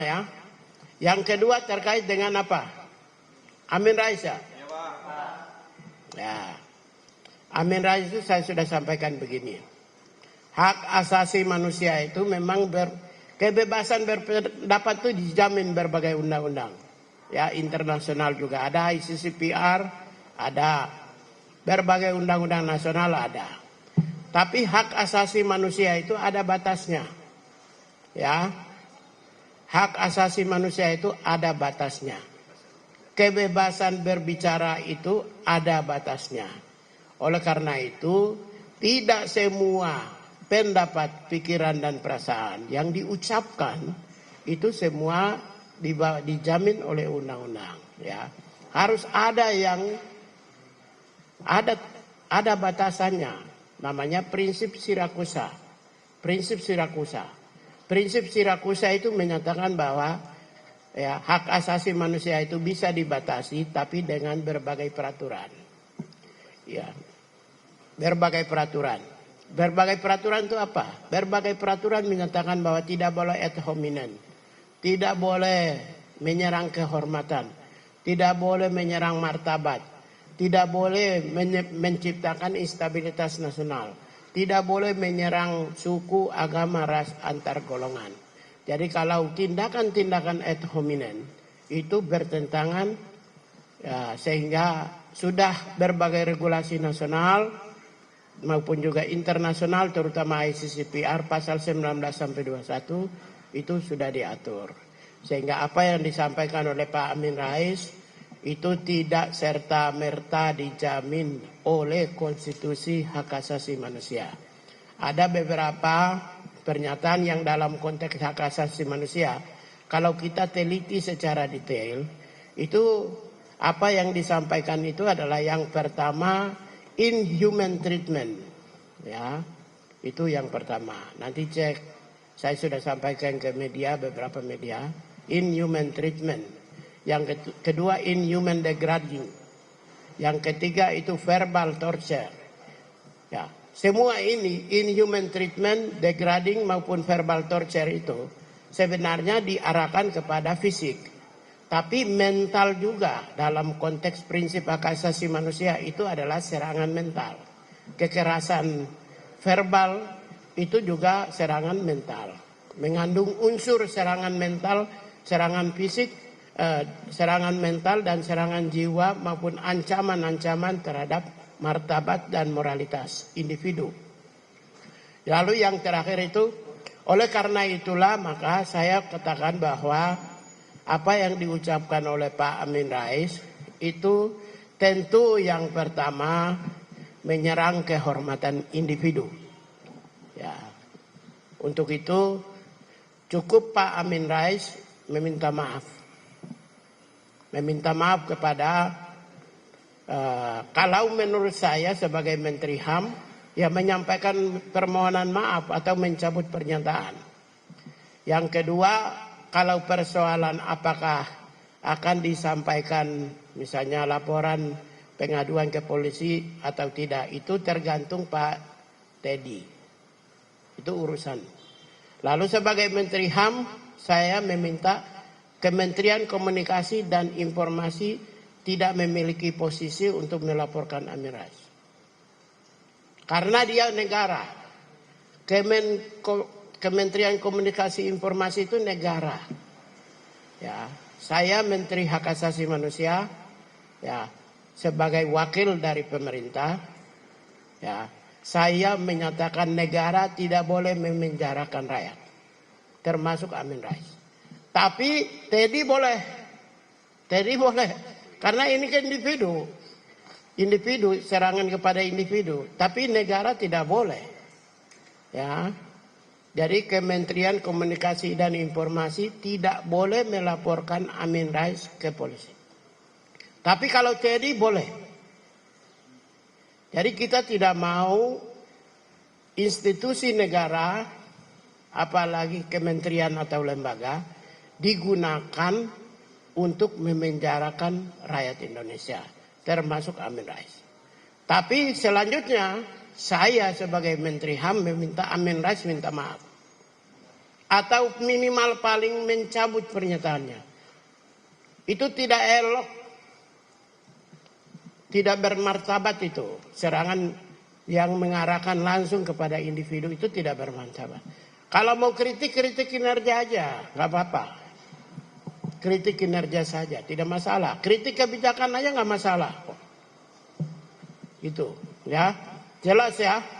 ya. Yang kedua terkait dengan apa? Amin Rais ya? Ya. Amin Rais itu saya sudah sampaikan begini. Hak asasi manusia itu memang kebebasan berpendapat itu dijamin berbagai undang-undang. Ya, internasional juga ada, ICCPR ada, berbagai undang-undang nasional ada. Tapi hak asasi manusia itu ada batasnya. Ya. Hak asasi manusia itu ada batasnya. Kebebasan berbicara itu ada batasnya. Oleh karena itu, tidak semua pendapat, pikiran, dan perasaan yang diucapkan itu semua dijamin oleh undang-undang. Ya. Harus ada yang ada batasannya. Namanya prinsip Sirakusa. Prinsip Sirakusa. Prinsip Sirakusa itu menyatakan bahwa ya, hak asasi manusia itu bisa dibatasi tapi dengan berbagai peraturan. Ya. Berbagai peraturan. Berbagai peraturan itu apa? Berbagai peraturan menyatakan bahwa tidak boleh ad hominem. Tidak boleh menyerang kehormatan. Tidak boleh menyerang martabat. Tidak boleh menciptakan instabilitas nasional. Tidak boleh menyerang suku, agama, ras, antar golongan. Jadi kalau tindakan-tindakan ad hominem itu bertentangan ya, sehingga sudah berbagai regulasi nasional maupun juga internasional terutama ICCPR pasal 19 sampai 21 itu sudah diatur. Sehingga apa yang disampaikan oleh Pak Amin Rais itu tidak serta-merta dijamin oleh konstitusi hak asasi manusia. Ada beberapa pernyataan yang dalam konteks hak asasi manusia, kalau kita teliti secara detail, itu apa yang disampaikan itu adalah yang pertama, inhuman treatment. Ya, itu yang pertama. Nanti cek, saya sudah sampaikan ke media, beberapa media, inhuman treatment. Yang kedua inhuman degrading. Yang ketiga itu verbal torture. Ya, semua ini inhuman treatment, degrading maupun verbal torture itu sebenarnya diarahkan kepada fisik. Tapi mental juga dalam konteks prinsip hak asasi manusia itu adalah serangan mental. Kekerasan verbal itu juga serangan mental. Mengandung unsur serangan mental, serangan fisik, serangan mental dan serangan jiwa maupun ancaman-ancaman terhadap martabat dan moralitas individu. Lalu yang terakhir itu, oleh karena itulah maka saya katakan bahwa apa yang diucapkan oleh Pak Amin Rais itu tentu yang pertama menyerang kehormatan individu. Ya. Untuk itu cukup Pak Amin Rais meminta maaf. Meminta maaf kepada kalau menurut saya sebagai Menteri HAM ya menyampaikan permohonan maaf atau mencabut pernyataan. Yang kedua, kalau persoalan apakah akan disampaikan misalnya laporan pengaduan ke polisi atau tidak, itu tergantung Pak Teddy. Itu urusan. Lalu sebagai Menteri HAM saya meminta Kementerian Komunikasi dan Informasi tidak memiliki posisi untuk melaporkan Amin Rais. Karena dia negara. Kementerian Komunikasi Informasi itu negara. Ya, saya Menteri Hak Asasi Manusia, ya, sebagai wakil dari pemerintah, ya, saya menyatakan negara tidak boleh memenjarakan rakyat, termasuk Amin Rais. Tapi Teddy boleh, karena ini kan individu serangan kepada individu, tapi negara tidak boleh. Ya, jadi Kementerian Komunikasi dan Informasi tidak boleh melaporkan Amin Rais ke polisi. Tapi kalau Teddy boleh. Jadi kita tidak mau institusi negara, apalagi kementerian atau lembaga, digunakan untuk memenjarakan rakyat Indonesia, termasuk Amin Rais. Tapi selanjutnya saya sebagai Menteri HAM meminta Amin Rais minta maaf. atau minimal paling mencabut pernyataannya. Itu tidak elok, tidak bermartabat itu. Serangan yang mengarahkan langsung kepada individu itu tidak bermartabat. Kalau mau kritik kinerja aja, nggak apa-apa. Kritik kinerja saja, tidak masalah. Kritik kebijakan aja nggak masalah kok. Itu, ya, jelas ya.